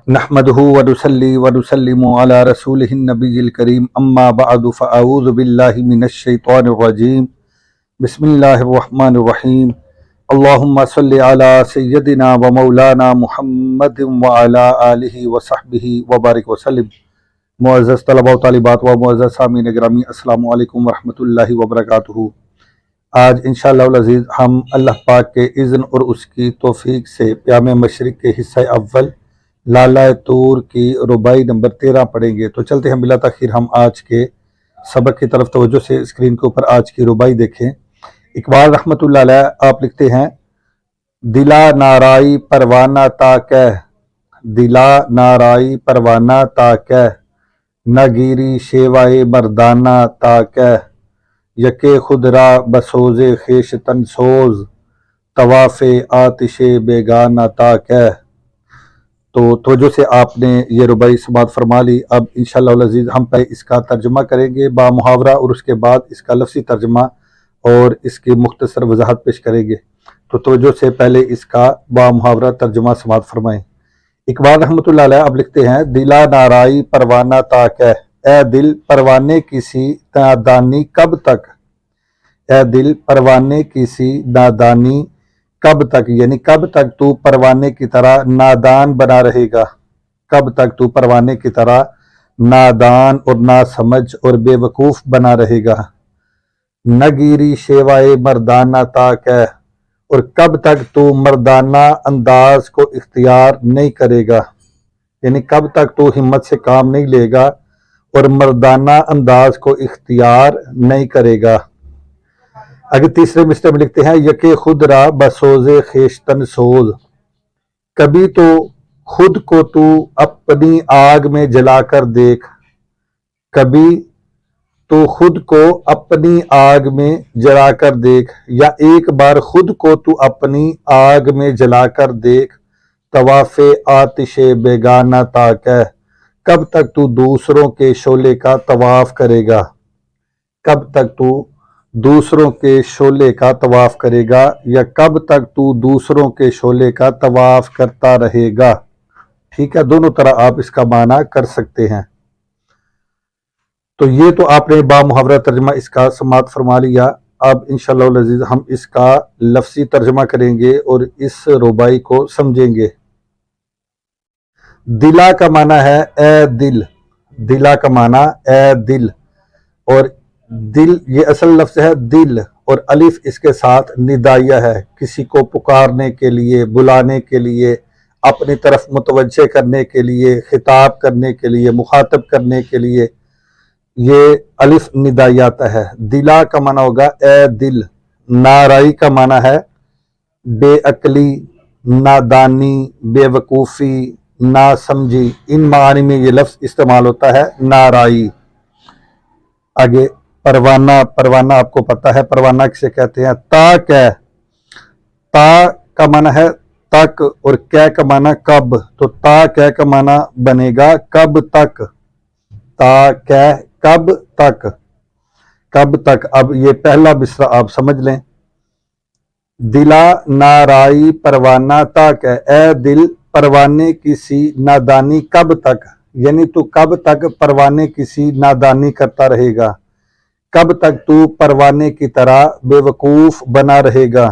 نحمده ونصلي ونسلم على رسوله النبي الكريم اما بعد فاعوذ بالله من الشيطان الرجيم بسم الله الرحمن الرحيم اللهم صل على سيدنا ومولانا محمد وعلى آله وصحبه وبارك وسلم۔ معزز طلباء و طالبات و معزز سامعین گرامی، السلام علیکم ورحمۃ اللہ وبرکاتہ۔ آج انشاءاللہ العزیز ہم اللہ پاک کے اذن اور اس کی توفیق سے پیام مشرق کے حصہ اول لالہ طور کی رباعی نمبر 13 پڑھیں گے۔ تو چلتے ہیں بلا تاخیر ہم آج کے سبق کی طرف توجہ سے اسکرین کے اوپر آج کی رباعی دیکھیں۔ اقبال رحمۃ اللہ علیہ آپ لکھتے ہیں: دلا نارائی پروانہ تا کہہ، دلا نارائی پروانہ تا کہہ، نہ گیری شیوائے مردانہ تا کہہ، یکے خود را بسوز خویشتن سوز، طواف آتش بیگانہ تا کہہ۔ تو توجہ سے آپ نے یہ رباعی سماعت فرما لی۔ اب انشاءاللہ العزیز ہم پہلے اس کا ترجمہ کریں گے با محاورہ، اور اس کے بعد اس کا لفظی ترجمہ اور اس کی مختصر وضاحت پیش کریں گے۔ تو توجہ سے پہلے اس کا با محاورہ ترجمہ سماعت فرمائیں۔ اقبال رحمۃ اللہ علیہ اب لکھتے ہیں: دلا نارائی پروانہ تا کہہ، اے دل پروانے کی سی نادانی کب تک، اے دل پروانے کی سی نادانی کب تک، یعنی کب تک تو پروانے کی طرح نادان بنا رہے گا، کب تک تو پروانے کی طرح نادان اور ناسمجھ اور بے وقوف بنا رہے گا۔ نہ گیری شیوائے مردانہ تا کہہ، اور کب تک تو مردانہ انداز کو اختیار نہیں کرے گا، یعنی کب تک تو ہمت سے کام نہیں لے گا اور مردانہ انداز کو اختیار نہیں کرے گا۔ اگر تیسرے مصرع میں لکھتے ہیں: یکے خود را بسوز خویشتن سوز، کبھی تو خود کو تو اپنی آگ میں جلا کر دیکھ، کبھی تو خود کو اپنی آگ میں جلا کر دیکھ، یا ایک بار خود کو تو اپنی آگ میں جلا کر دیکھ، طواف آتش بیگانہ تا کہہ، کب تک تو دوسروں کے شعلے کا طواف کرے گا، کب تک تو دوسروں کے شعلے کا طواف کرے گا، یا کب تک تو دوسروں کے شعلے کا طواف کرتا رہے گا۔ ٹھیک ہے، دونوں طرح آپ اس کا معنی کر سکتے ہیں۔ تو یہ تو آپ نے با محاورہ ترجمہ اس کا سماعت فرما لیا۔ اب انشاءاللہ العزیز ہم اس کا لفظی ترجمہ کریں گے اور اس رباعی کو سمجھیں گے۔ دلا کا معنی ہے اے دل، دلا کا معنی اے دل، اور دل یہ اصل لفظ ہے دل، اور الف اس کے ساتھ ندائیہ ہے، کسی کو پکارنے کے لیے، بلانے کے لیے، اپنی طرف متوجہ کرنے کے لیے، خطاب کرنے کے لیے، مخاطب کرنے کے لیے یہ الف ندائی آتا ہے۔ دلا کا معنی ہوگا اے دل، نارائی کا معنی ہے بے عقلی، نادانی، بے وقوفی، ناسمجھی، ان معانی میں یہ لفظ استعمال ہوتا ہے نارائی۔ آگے پروانہ، پروانہ آپ کو پتہ ہے پروانہ کسے کہتے ہیں۔ تا کہہ، تا کا معنی ہے تک، اور کہہ کا معنی کب، تو تا کہہ کا معنی بنے گا کب تک، تا کہہ کب تک، کب تک۔ اب یہ پہلا مصرع آپ سمجھ لیں: دلا نارائی پروانہ تا کہہ، اے دل پروانے کی سی نادانی کب تک، یعنی تو کب تک پروانے کی سی نادانی کرتا رہے گا، کب تک تو پروانے کی طرح بے وقوف بنا رہے گا،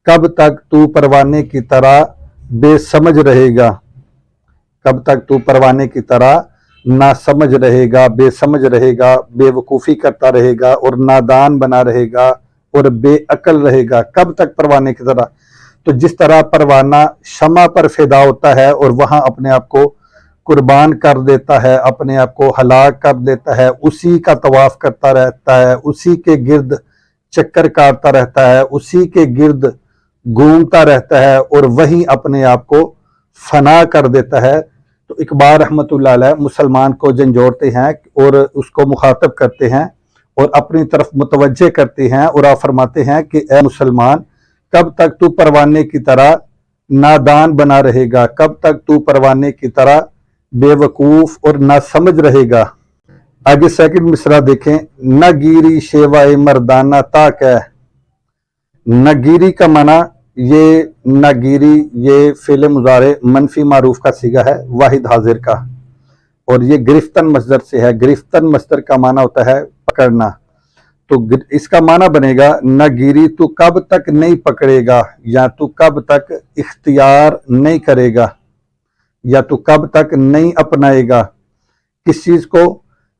کب تک تو پروانے کی طرح بے سمجھ رہے گا، کب تک تو پروانے کی طرح نہ سمجھ رہے گا، بے سمجھ رہے گا، بے وقوفی کرتا رہے گا، اور نادان بنا رہے گا اور بے عقل رہے گا، کب تک پروانے کی طرح۔ تو جس طرح پروانہ شمع پر فدا ہوتا ہے اور وہاں اپنے آپ کو قربان کر دیتا ہے، اپنے آپ کو ہلاک کر دیتا ہے، اسی کا طواف کرتا رہتا ہے، اسی کے گرد چکر کاٹتا رہتا ہے، اسی کے گرد گھومتا رہتا ہے، اور وہی اپنے آپ کو فنا کر دیتا ہے۔ تو اقبال رحمۃ اللہ علیہ مسلمان کو جھنجھوڑتے ہیں اور اس کو مخاطب کرتے ہیں اور اپنی طرف متوجہ کرتے ہیں، اور آپ فرماتے ہیں کہ اے مسلمان، کب تک تو پروانے کی طرح نادان بنا رہے گا، کب تک تو پروانے کی طرح بے وقوف اور نہ سمجھ رہے گا۔ آگے سیکنڈ مصرع دیکھیں: نہ گیری شیوائے مردانہ تا کہہ، نہ گیری کا معنی یہ ناگیری یہ فعل مضارع منفی معروف کا صیغہ ہے واحد حاضر کا، اور یہ گرفتن مصدر سے ہے۔ گرفتن مصدر کا معنی ہوتا ہے پکڑنا، تو اس کا معنی بنے گا ناگیری تو کب تک نہیں پکڑے گا، یا تو کب تک اختیار نہیں کرے گا، یا تو کب تک نہیں اپنائے گا کس چیز کو؟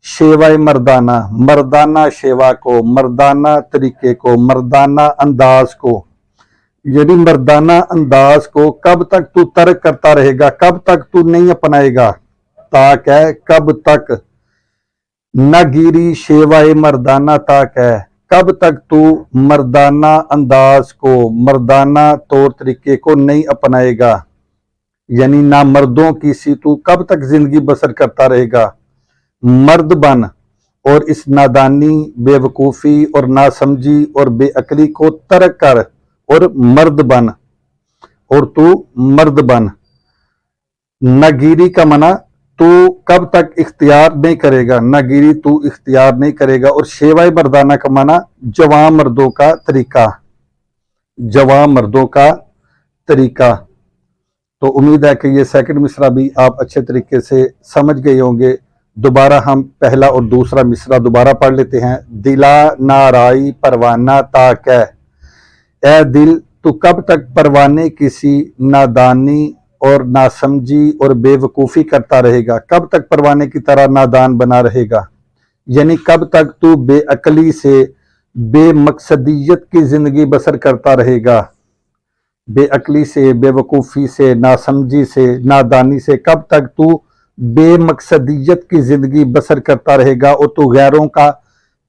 شیوہ مردانہ، مردانہ شیوا کو، مردانہ طریقے کو، مردانہ انداز کو، یعنی مردانہ انداز کو کب تک تو ترک کرتا رہے گا، کب تک تو نہیں اپنائے گا، تاک ہے کب تک، ناگیری شیوہ مردانہ تاک ہے کب تک تو مردانہ انداز کو، مردانہ طور طریقے کو نہیں اپنائے گا، یعنی نامردوں کی سی تو کب تک زندگی بسر کرتا رہے گا۔ مرد بن اور اس نادانی، بے وقوفی اور ناسمجھی اور بے عقلی کو ترک کر اور مرد بن، اور تو مرد بن۔ ناگیری کا معنی تو کب تک اختیار نہیں کرے گا، ناگیری تو اختیار نہیں کرے گا، اور شیوہ مردانہ کا معنی جوان مردوں کا طریقہ، جوان مردوں کا طریقہ۔ تو امید ہے کہ یہ سیکنڈ مصرع بھی آپ اچھے طریقے سے سمجھ گئے ہوں گے۔ دوبارہ ہم پہلا اور دوسرا مصرع دوبارہ پڑھ لیتے ہیں۔ دلا نارائی پروانہ تاک ہے، اے دل تو کب تک پروانے کسی نادانی اور ناسمجھی اور بے وقوفی کرتا رہے گا، کب تک پروانے کی طرح نادان بنا رہے گا، یعنی کب تک تو بے عقلی سے، بے مقصدیت کی زندگی بسر کرتا رہے گا، بے عقلی سے، بے وقوفی سے، ناسمجھی سے، نادانی سے کب تک تو بے مقصدیت کی زندگی بسر کرتا رہے گا، اور تو غیروں کا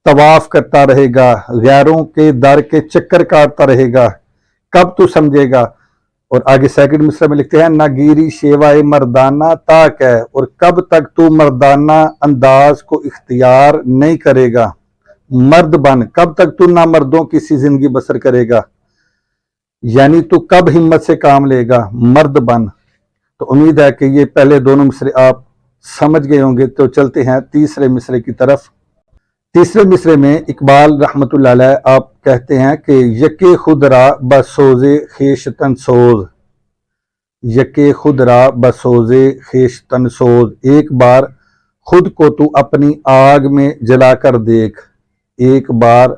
طواف کرتا رہے گا، غیروں کے در کے چکر کاٹتا رہے گا، کب تو سمجھے گا۔ اور آگے سیکنڈ مصرع میں لکھتے ہیں ناگیری شیوہ مردانہ تاک ہے، اور کب تک تو مردانہ انداز کو اختیار نہیں کرے گا، مرد بن، کب تک تو نامردوں کی سی زندگی بسر کرے گا، یعنی تو کب ہمت سے کام لے گا، مرد بن۔ تو امید ہے کہ یہ پہلے دونوں مصرے آپ سمجھ گئے ہوں گے۔ تو چلتے ہیں تیسرے مصرے کی طرف۔ تیسرے مصرے میں اقبال رحمۃ اللہ علیہ آپ کہتے ہیں کہ یکے خود را بسوز خویشتن سوز، یکے خود را بسوز خویشتن سوز، ایک بار خود کو تو اپنی آگ میں جلا کر دیکھ، ایک بار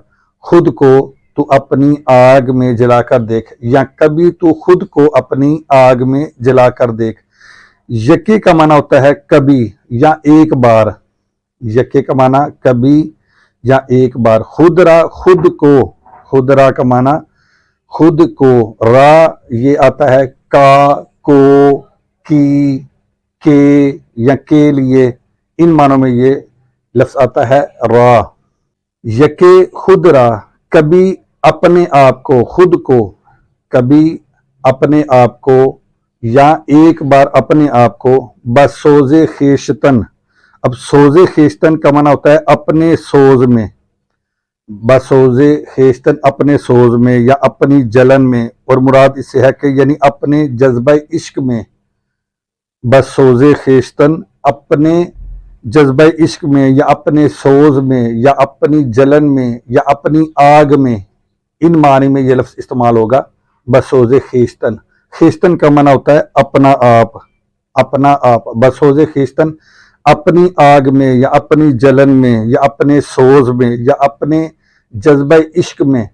خود کو تو اپنی آگ میں جلا کر دیکھ، یا کبھی تو خود کو اپنی آگ میں جلا کر دیکھ۔ یکے کا معنی ہوتا ہے کبھی یا ایک بار، یکے کا معنی کبھی یا ایک بار، خود را خود کو، خود را کا معنی خود کو، را یہ آتا ہے کا، کو، کی، کے یا کے لیے، ان معنوں میں یہ لفظ آتا ہے را۔ یکے خود را کبھی اپنے آپ کو، خود کو، کبھی اپنے آپ کو، یا ایک بار اپنے آپ کو، بسوز خویشتن، اب سوز خویشتن کا معنی ہوتا ہے اپنے سوز میں، بسوز خویشتن اپنے سوز میں یا اپنی جلن میں، اور مراد اس سے ہے کہ یعنی اپنے جذبہ عشق میں، بسوز خویشتن اپنے جذبہ عشق میں یا اپنے سوز میں یا اپنی جلن میں یا اپنی آگ میں، ان معنی میں یہ لفظ استعمال ہوگا بسوز خویشتن۔ خویشتن کا معنی ہوتا ہے اپنا آپ، اپنا آپ، بسوز خویشتن اپنی آگ میں یا اپنی جلن میں یا اپنے سوز میں یا اپنے جذبہ عشق میں۔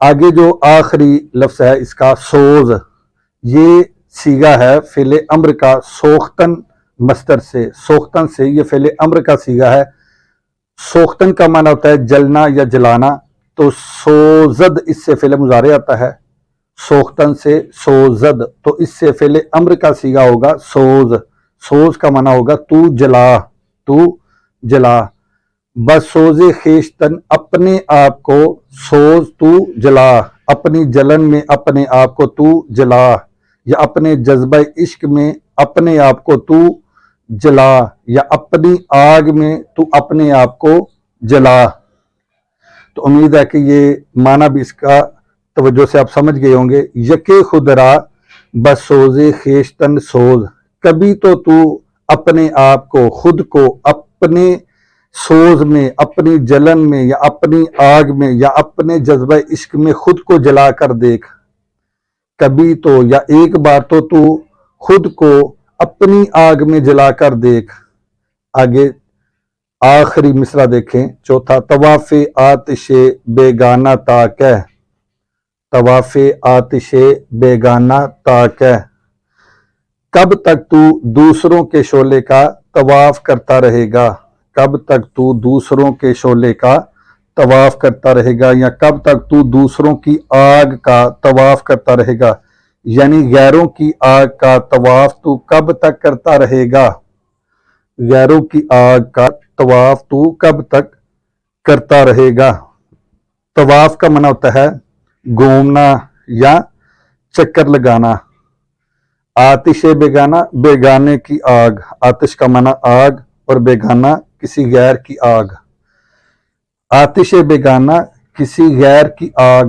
آگے جو آخری لفظ ہے اس کا سوز، یہ صیغہ ہے فعل امر کا سوختن مصدر سے، سوختن سے یہ فعل امر کا صیغہ ہے۔ سوختن کا معنی ہوتا ہے جلنا یا جلانا، تو سوزد اس سے فعل مضارع آتا ہے، سوختن سے سوزد، تو اس سے فعل امر کا صیغہ ہوگا سوز، سوز کا معنی ہوگا تو جلا، تو جلا، بسوز خویشتن اپنے آپ کو، سوز تو جلا، اپنی جلن میں اپنے آپ کو تو جلا، یا اپنے جذبہ عشق میں اپنے آپ کو تو جلا، یا اپنی آگ میں تو اپنے آپ کو جلا۔ تو امید ہے کہ یہ معنی بھی اس کا توجہ سے آپ سمجھ گئے ہوں گے۔ یکے خود را بسوز خویشتن سوز، کبھی تو اپنے آپ کو، خود کو اپنے سوز میں، اپنی جلن میں یا اپنی آگ میں یا اپنے جذبہ عشق میں خود کو جلا کر دیکھ، کبھی تو یا ایک بار تو خود کو اپنی آگ میں جلا کر دیکھ۔ آگے آخری مصرع دیکھیں چوتھا، طواف آتش بیگانہ تاک ہے، طواف آتش بیگانہ تاک ہے، کب تک تو دوسروں کے شعلے کا طواف کرتا رہے گا، کب تک تو دوسروں کے شعلے کا طواف کرتا رہے گا، یا کب تک تو دوسروں کی آگ کا طواف کرتا رہے گا، یعنی غیروں کی آگ کا طواف تو کب تک کرتا رہے گا، غیروں کی آگ کا طواف تو کب تک کرتا رہے گا۔ طواف کا معنی ہوتا ہے گھومنا یا چکر لگانا۔ آتش بیگانہ، بیگانے کی آگ، آتش کا معنی آگ اور بیگانہ کسی غیر کی آگ۔ آتش بیگانہ کسی غیر کی آگ،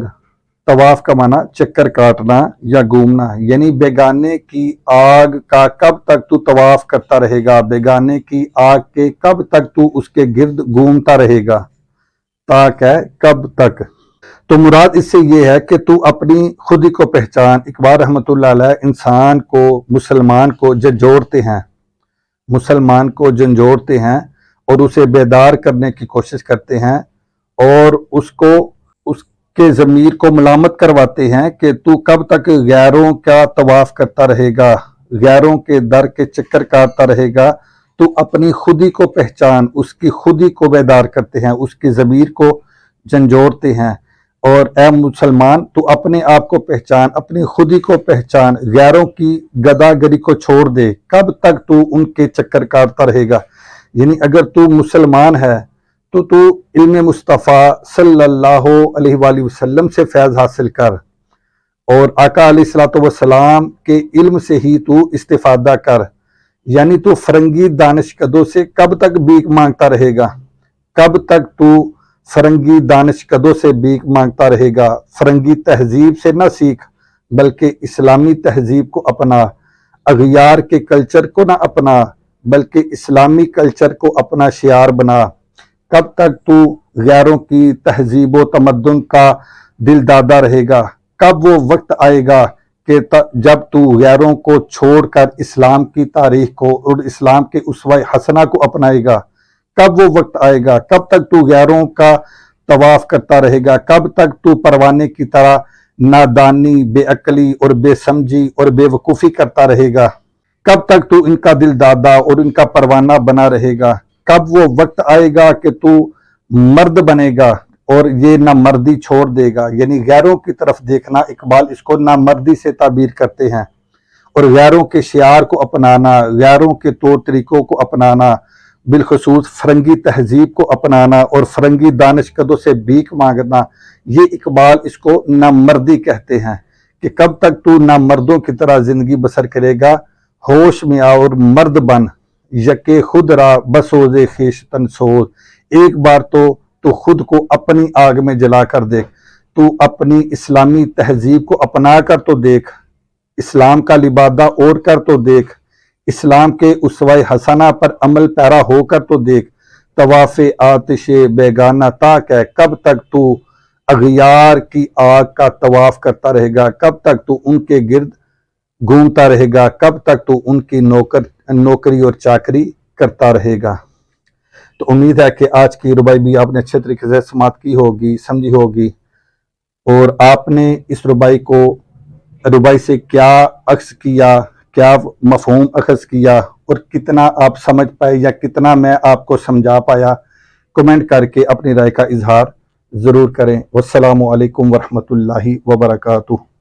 طواف کا معنی چکر کاٹنا یا گھومنا، یعنی بیگانے کی آگ کا کب تک تو طواف کرتا رہے گا، بیگانے کی آگ کے کب تک تو اس کے گرد گھومتا رہے گا، تاک ہے کب تک۔ تو مراد اس سے یہ ہے کہ تو اپنی خودی کو پہچان۔ اقبال رحمۃ اللہ علیہ انسان کو، مسلمان کو جھنجھوڑتے ہیں، مسلمان کو جھنجھوڑتے ہیں اور اسے بیدار کرنے کی کوشش کرتے ہیں، اور اس کو، اس کے ضمیر کو ملامت کرواتے ہیں کہ تو کب تک غیروں کا طواف کرتا رہے گا، غیروں کے در کے چکر کاٹتا رہے گا، تو اپنی خودی کو پہچان۔ اس کی خودی کو بیدار کرتے ہیں، اس کی ضمیر کو جھنجھوڑتے ہیں، اور اے مسلمان تو اپنے آپ کو پہچان، اپنی خودی کو پہچان، غیروں کی گداگری کو چھوڑ دے، کب تک تو ان کے چکر کاٹتا رہے گا۔ یعنی اگر تو مسلمان ہے تو علم مصطفیٰ صلی اللہ علیہ وآلہ وسلم سے فیض حاصل کر، اور آقا علیہ الصلوۃ والسلام کے علم سے ہی تو استفادہ کر۔ یعنی تو فرنگی دانش کدوں سے کب تک بھیک مانگتا رہے گا، کب تک تو فرنگی دانش کدوں سے بھیک مانگتا رہے گا۔ فرنگی تہذیب سے نہ سیکھ بلکہ اسلامی تہذیب کو اپنا، اغیار کے کلچر کو نہ اپنا بلکہ اسلامی کلچر کو اپنا شعار بنا۔ کب تک تو غیروں کی تہذیب و تمدن کا دل دادا رہے گا، کب وہ وقت آئے گا کہ جب تو غیروں کو چھوڑ کر اسلام کی تاریخ کو اور اسلام کے اسوہ حسنہ کو اپنائے گا، کب وہ وقت آئے گا، کب تک تو غیروں کا طواف کرتا رہے گا، کب تک تو پروانے کی طرح نادانی، بے عقلی اور بے سمجھی اور بے وقوفی کرتا رہے گا، کب تک تو ان کا دل دادا اور ان کا پروانہ بنا رہے گا۔ کب وہ وقت آئے گا کہ تو مرد بنے گا اور یہ نامردی چھوڑ دے گا۔ یعنی غیروں کی طرف دیکھنا، اقبال اس کو نامردی سے تعبیر کرتے ہیں، اور غیروں کے شعار کو اپنانا، غیروں کے طور طریقوں کو اپنانا، بالخصوص فرنگی تہذیب کو اپنانا اور فرنگی دانش کدوں سے بھیک مانگنا، یہ اقبال اس کو نامردی کہتے ہیں کہ کب تک تو نامردوں کی طرح زندگی بسر کرے گا۔ ہوش میں آ اور مرد بن، یکے خود را بسوز خویشتن سوز، ایک بار تو خود کو اپنی آگ میں جلا کر دیکھ، تو اپنی اسلامی تہذیب کو اپنا کر تو دیکھ، اسلام کا لبادہ اوڑھ کر تو دیکھ، اسلام کے اسوہ حسنہ پر عمل پیرا ہو کر تو دیکھ۔ طواف آتش بیگانہ تاک ہے، کب تک تو اغیار کی آگ کا طواف کرتا رہے گا، کب تک تو ان کے گرد گھومتا رہے گا، کب تک تو ان کی نوکری اور چاکری کرتا رہے گا۔ تو امید ہے کہ آج کی ربائی بھی آپ نے اچھے طریقے سے سماعت کی ہوگی، سمجھی ہوگی، اور آپ نے اس ربائی سے کیا اخذ کیا، کیا مفہوم اخذ کیا، اور کتنا آپ سمجھ پائے یا کتنا میں آپ کو سمجھا پایا، کمنٹ کر کے اپنی رائے کا اظہار ضرور کریں۔ والسلام علیکم ورحمۃ اللہ وبرکاتہ۔